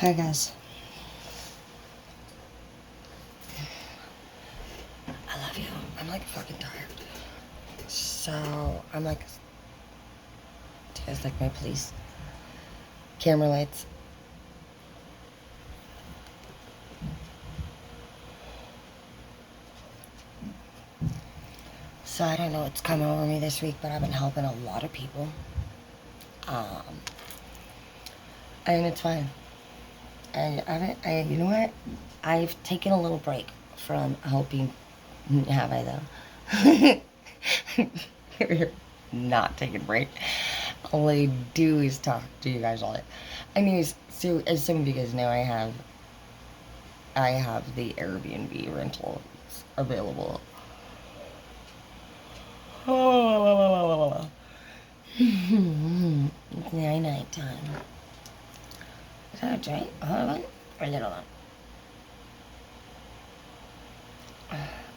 Hi guys. I love you. I'm like fucking tired. So I'm like, do you guys like my police camera lights? So I don't know what's coming over me this week, but I've been helping a lot of people. And it's fine. You know what? I've taken a little break from helping. Have I though? You're not taking a break. All I do is talk to you guys all day. Anyways, so as some of you guys know, I have the Airbnb rentals available. It's night time. Is that a giant one or a little one?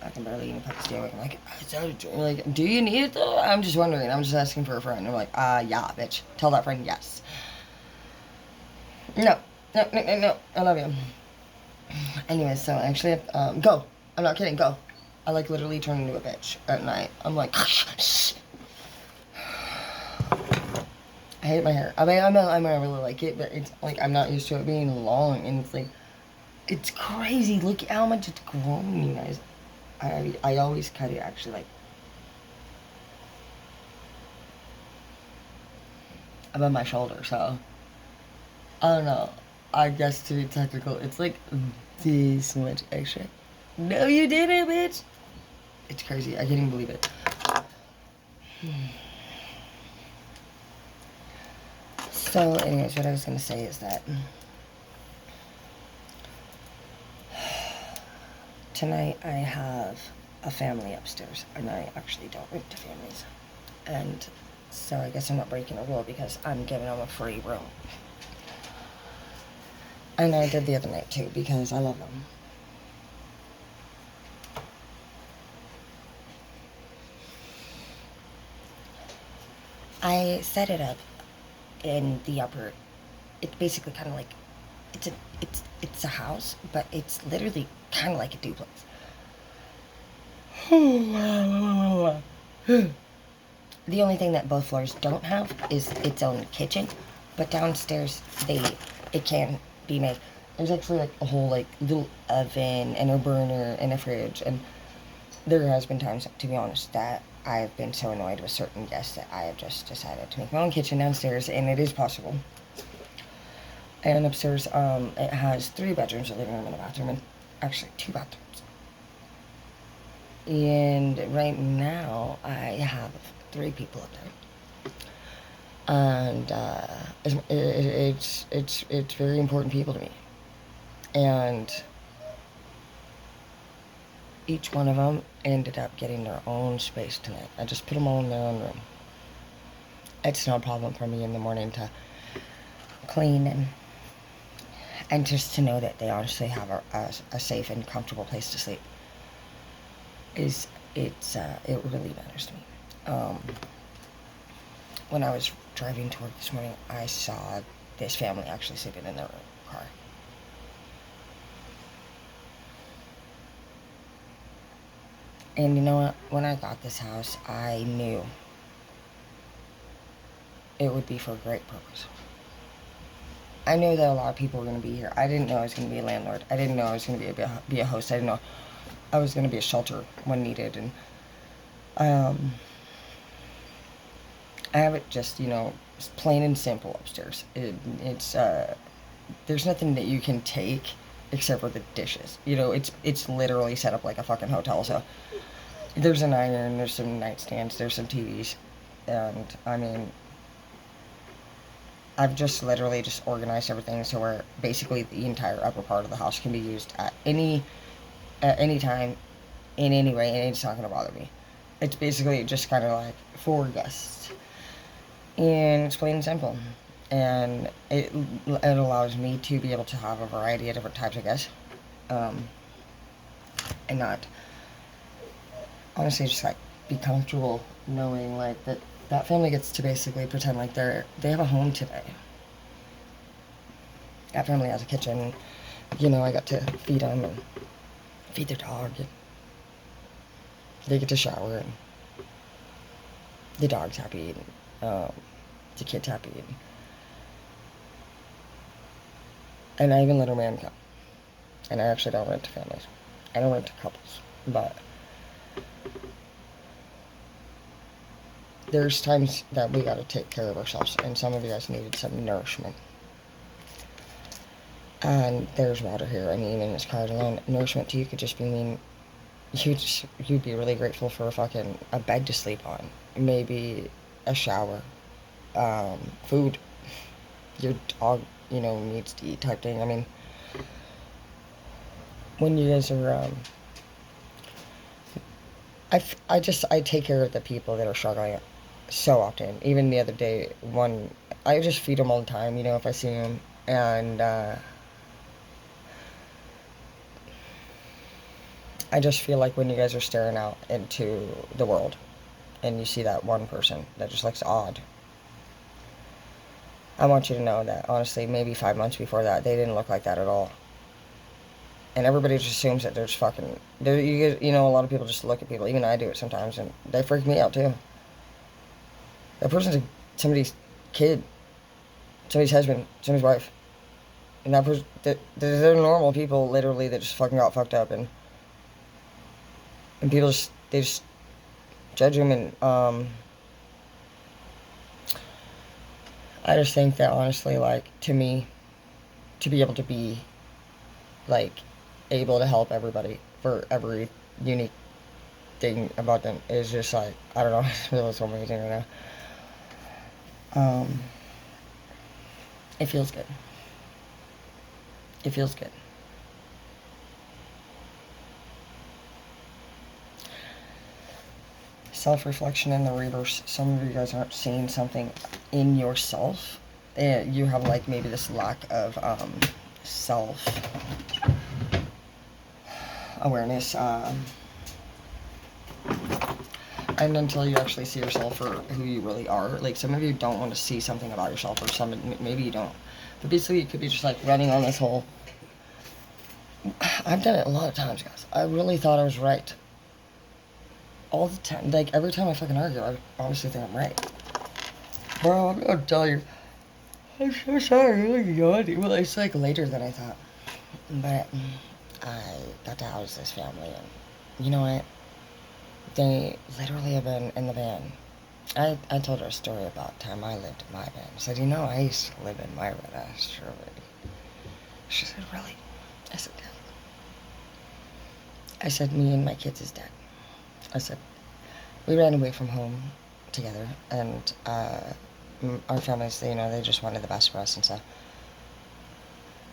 I can barely even put the stay awake. I'm like, is that a giant? Like, do you need it though? I'm just wondering. I'm just asking for a friend. I'm like, yeah, bitch. Tell that friend yes. No. I love you. Anyway, so actually, go. I'm not kidding. Go. I like literally turn into a bitch at night. I'm like, shh. I hate my hair. I mean, I really like it, but it's like I'm not used to it being long, and it's like, it's crazy. Look at how much it's grown, you guys. I always cut it actually like above my shoulder, so I don't know. I guess to be technical, it's like this much extra. No, you didn't, bitch. It's crazy. I can't even believe it. So, anyways, what I was gonna say is that tonight I have a family upstairs, and I actually don't rent to families. And so I guess I'm not breaking a rule because I'm giving them a free room. And I did the other night too because I love them. I set it up in the upper. It's basically kind of like it's a house, but it's literally kind of like a duplex. The only thing that both floors don't have is its own kitchen, but downstairs it can be made. There's actually like a whole like little oven and a burner and a fridge, and there has been times, to be honest, that I have been so annoyed with certain guests that I have just decided to make my own kitchen downstairs, and it is possible. And upstairs, it has 3 bedrooms, a living room, and a bathroom, and actually 2 bathrooms. And right now, I have 3 people up there. And it's very important people to me. And each one of them ended up getting their own space tonight. I just put them all in their own room. It's no problem for me in the morning to clean and just to know that they honestly have a safe and comfortable place to sleep. It really matters to me. When I was driving to work this morning, I saw this family actually sleeping in their car. And you know what? When I got this house, I knew it would be for a great purpose. I knew that a lot of people were going to be here. I didn't know I was going to be a landlord. I didn't know I was going to be a host. I didn't know I was going to be a shelter when needed. And I have it just, plain and simple upstairs. It's there's nothing that you can take except for the dishes. It's literally set up like a fucking hotel. So there's an iron, there's some nightstands, there's some TVs, and I mean, I've just literally just organized everything so where basically the entire upper part of the house can be used at any time, in any way, and it's not going to bother me. It's basically just kind of like for guests. And it's plain and simple. And it allows me to be able to have a variety of different types of guests. And not, honestly, just like be comfortable knowing like that family gets to basically pretend like they have a home today. That family has a kitchen. You know, I got to feed them and feed their dog. And they get to shower, and the dog's happy, and the kid's happy. And I even let her man come. And I actually don't rent to families. I don't rent to couples. But there's times that we gotta take care of ourselves, and some of you guys needed some nourishment. And there's water here. I mean, in this card alone, nourishment to you could just be mean you'd be really grateful for a bed to sleep on, maybe a shower, food, your dog, you know, needs to eat type thing. I mean, when you guys are, I take care of the people that are struggling so often. Even the other day, I just feed them all the time, you know, if I see them, and, I just feel like when you guys are staring out into the world and you see that one person that just looks odd, I want you to know that, honestly, maybe 5 months before that, they didn't look like that at all. And everybody just assumes that they're just you know, a lot of people just look at people, even I do it sometimes, and they freak me out too. That person's somebody's kid, somebody's husband, somebody's wife. And that person, they're normal people, literally, that just fucking got fucked up, and people they just judge them, and I just think that, honestly, like, to me, to be able to be, like, able to help everybody for every unique thing about them is just, like, I don't know, it feels so amazing right now. It feels good. It feels good. Self-reflection in the reverse. Some of you guys aren't seeing something in yourself. You have, like, maybe this lack of self-awareness. And until you actually see yourself for who you really are. Like, some of you don't want to see something about yourself, or maybe you don't. But basically, you could be just, like, running on this whole... I've done it a lot of times, guys. I really thought I was right. All the time. Like, every time I fucking argue, I obviously think I'm right. Bro, I'm gonna tell you. I'm so sorry. Oh my God. Well, it's, like, later than I thought. But I got to house this family, and you know what? They literally have been in the van. I told her a story about time I lived in my van. I said, you know, I used to live in my red ass Chevrolet. She said, really? I said, yeah. I said, me and my kids is dead. I said, we ran away from home together, and our families, you know, they just wanted the best for us, and so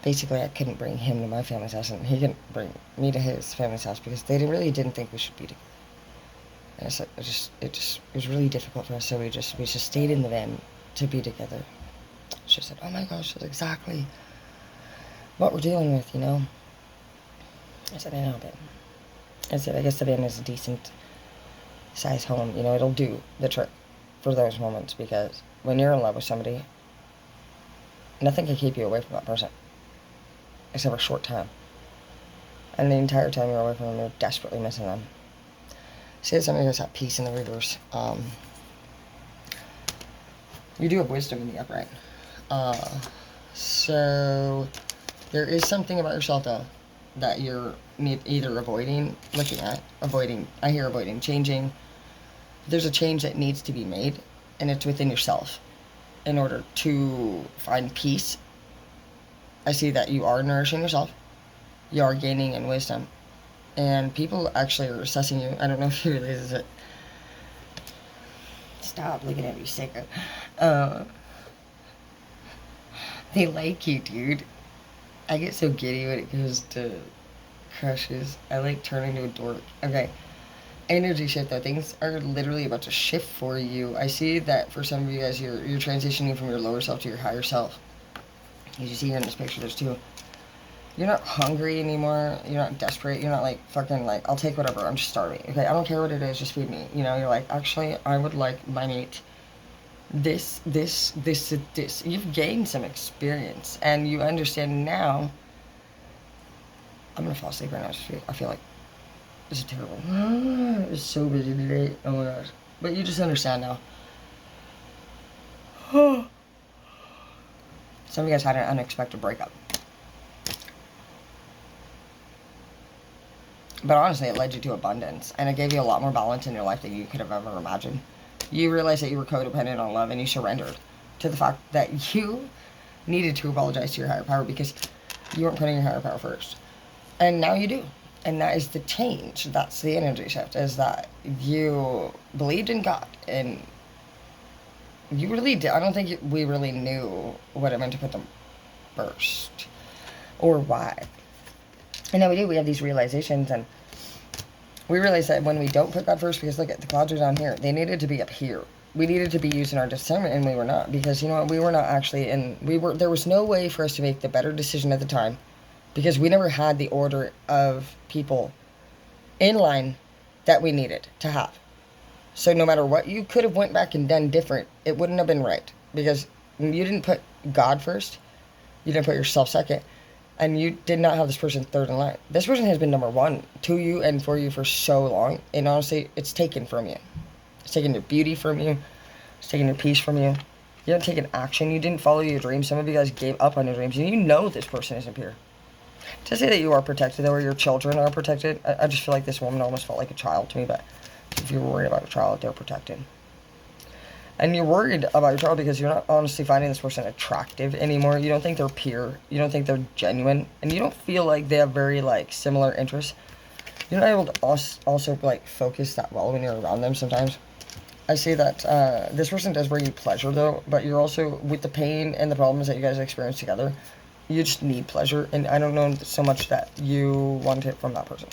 basically I couldn't bring him to my family's house, and he couldn't bring me to his family's house because they really didn't think we should be together. And I said, it was really difficult for us, so we just stayed in the van to be together. She said, oh my gosh, that's exactly what we're dealing with, you know? I said, I know, but I said, I guess the van is a decent size home, you know, it'll do the trick for those moments, because when you're in love with somebody, nothing can keep you away from that person, except for a short time. And the entire time you're away from them, you're desperately missing them. See that some of you guys have peace in the reverse. You do have wisdom in the upright. So there is something about yourself, though, that you're either avoiding looking at, avoiding changing. There's a change that needs to be made, and it's within yourself. In order to find peace, I see that you are nourishing yourself. You are gaining in wisdom. And people actually are assessing you. I don't know if you realize it. Stop looking at me, sicko. They like you, dude. I get so giddy when it goes to crushes. I like turning into a dork. Okay. Energy shift, though. Things are literally about to shift for you. I see that for some of you guys, you're transitioning from your lower self to your higher self. As you see here in this picture, there's two. You're not hungry anymore. You're not desperate. You're not like fucking like, I'll take whatever. I'm just starving. Okay, I don't care what it is. Just feed me. You know, you're like, actually, I would like my meat This. You've gained some experience, and you understand now. I'm gonna fall asleep right now. I feel like this is terrible. It's so busy today. Oh my gosh. But you just understand now. Some of you guys had an unexpected breakup. But honestly, it led you to abundance, and it gave you a lot more balance in your life than you could have ever imagined. You realized that you were codependent on love, and you surrendered to the fact that you needed to apologize to your higher power because you weren't putting your higher power first. And now you do. And that is the change. That's the energy shift, is that you believed in God, and you really did. I don't think we really knew what it meant to put them first or why. And now we do. We have these realizations, and we realize that when we don't put God first, because look at the clouds are down here, they needed to be up here. We needed to be using our discernment, and we were not, because you know what, we were not actually, and there was no way for us to make the better decision at the time, because we never had the order of people in line that we needed to have. So no matter what you could have went back and done different, it wouldn't have been right, because you didn't put God first, you didn't put yourself second, and you did not have this person third in line. This person has been number one to you and for you for so long, and honestly, it's taken from you. It's taken your beauty from you. It's taken your peace from you. You haven't taken action. You didn't follow your dreams. Some of you guys gave up on your dreams, and you know this person isn't pure. To say that you are protected, or your children are protected, I just feel like this woman almost felt like a child to me, but if you're worried about a child, they're protected. And you're worried about your child because you're not honestly finding this person attractive anymore. You don't think they're pure. You don't think they're genuine. And you don't feel like they have very, like, similar interests. You're not able to also, like, focus that well when you're around them sometimes. I say that this person does bring you pleasure, though. But you're also, with the pain and the problems that you guys experience together, you just need pleasure. And I don't know so much that you want it from that person.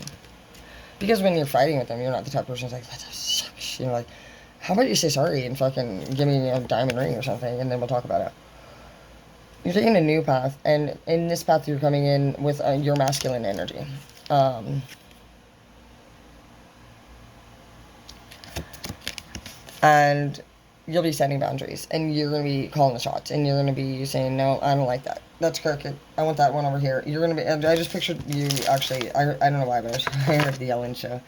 Because when you're fighting with them, you're not the type of person who's like, that sucks. You know, like, how about you say sorry and fucking give me a diamond ring or something, and then we'll talk about it. You're taking a new path, and in this path you're coming in with your masculine energy. And you'll be setting boundaries, and you're going to be calling the shots, and you're going to be saying, no, I don't like that. That's crooked. I want that one over here. You're going to be, I just pictured you, actually, I don't know why, but I heard the Ellen show.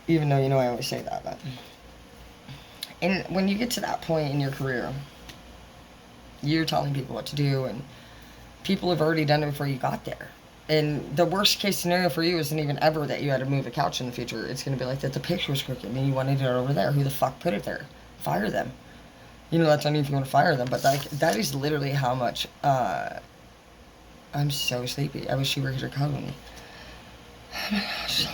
Even though, you know, I always say that, but... And when you get to that point in your career, you're telling people what to do, and people have already done it before you got there. And the worst case scenario for you isn't even ever that you had to move a couch in the future. It's going to be like that the picture was crooked and you wanted it over there. Who the fuck put it there? Fire them. You know, that's not even if you want to fire them, but that is literally how much, I'm so sleepy. I wish you were here to cuddle me. Oh my gosh.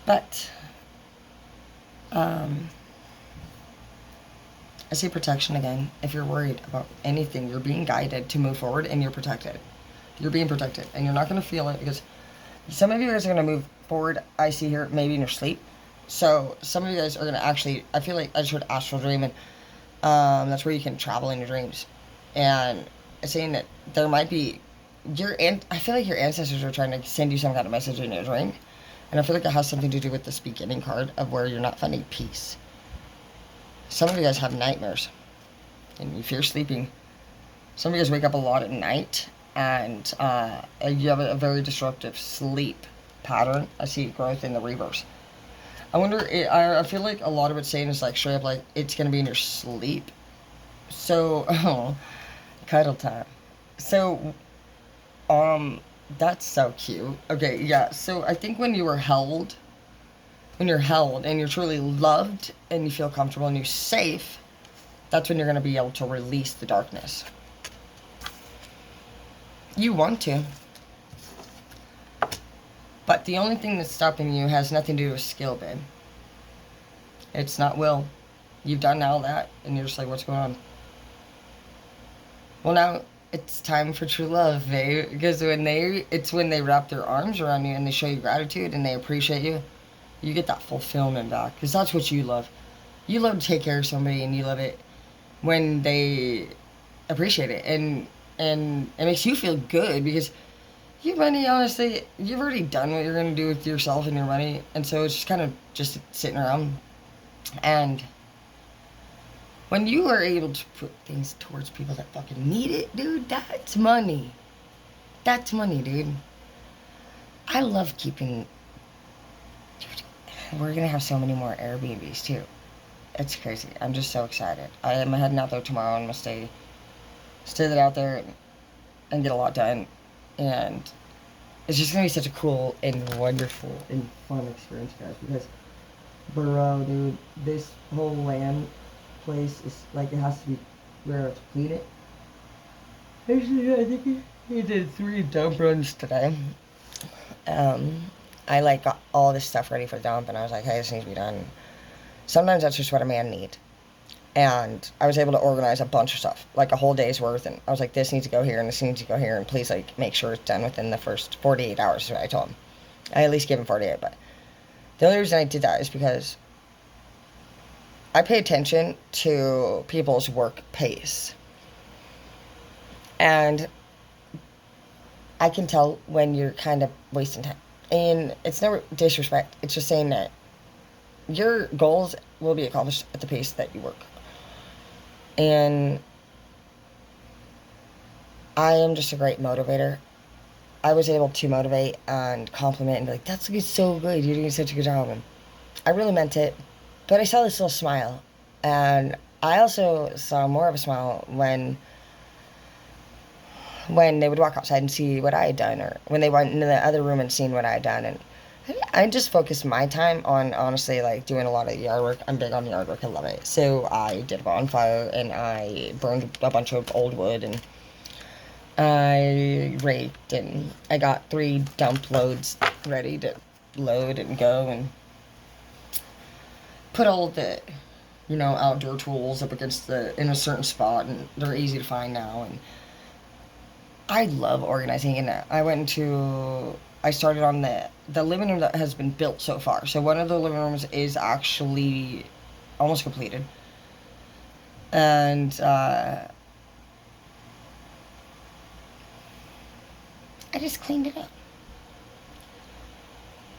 But, I see protection again. If you're worried about anything, you're being guided to move forward, and you're protected. You're being protected, and you're not going to feel it, because some of you guys are going to move forward, I see here, maybe in your sleep. So some of you guys are going to actually, I feel like I just heard astral dream, and that's where you can travel in your dreams. And saying that there might be, I feel like your ancestors are trying to send you some kind of message in your dream. And I feel like it has something to do with this beginning card of where you're not finding peace. Some of you guys have nightmares, and if you're sleeping, some of you guys wake up a lot at night, and you have a very disruptive sleep pattern. I see growth in the reverse. I wonder, I feel like a lot of it's saying is like straight up like it's going to be in your sleep. So, cuddle time. So, that's so cute. Okay, yeah, so I think when you're held and you're truly loved and you feel comfortable and you're safe, that's when you're going to be able to release the darkness. You want to. But the only thing that's stopping you has nothing to do with skill, babe. It's not will. You've done all that, and you're just like, what's going on? Well, now it's time for true love, babe. Because it's when they wrap their arms around you and they show you gratitude and they appreciate you, you get that fulfillment back. Because that's what you love. You love to take care of somebody, and you love it when they appreciate it. And and it makes you feel good because your money, honestly, you've already done what you're going to do with yourself and your money, and so it's just kind of just sitting around. And when you are able to put things towards people that fucking need it, dude, that's money. That's money, dude. I love keeping. Dude, we're gonna have so many more Airbnbs too. It's crazy. I'm just so excited. I am heading out there tomorrow. I'm gonna stay that out there and get a lot done. And it's just gonna be such a cool and wonderful and fun experience, guys. Because, bro, dude, this whole land place is like it has to be rare to clean it. Actually, I think he did 3 dump runs today. Um, I like got all this stuff ready for the dump, and I was like, hey, this needs to be done. Sometimes that's just what a man needs. And I was able to organize a bunch of stuff, like a whole day's worth, and I was like, this needs to go here, and this needs to go here, and please, like, make sure it's done within the first 48 hours, is what I told him. I at least gave him 48, but the only reason I did that is because I pay attention to people's work pace. And I can tell when you're kind of wasting time. And it's never disrespect, it's just saying that your goals will be accomplished at the pace that you work. And I am just a great motivator. I was able to motivate and compliment and be like, that's so good, you're doing such a good job. And I really meant it. But I saw this little smile. And I also saw more of a smile when they would walk outside and see what I had done, or when they went into the other room and seen what I had done. And I just focused my time on, honestly, like, doing a lot of yard work. I'm big on yard work. I love it. So I did a bonfire, and I burned a bunch of old wood, and I raked, and I got 3 dump loads ready to load and go, and put all the, outdoor tools up against in a certain spot, and they're easy to find now. And I love organizing, and I started on the living room that has been built so far. So one of the living rooms is actually almost completed. And I just cleaned it up.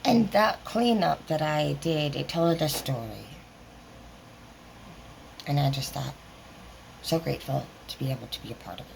And that cleanup that I did, it told a story. And I just thought, so grateful to be able to be a part of it.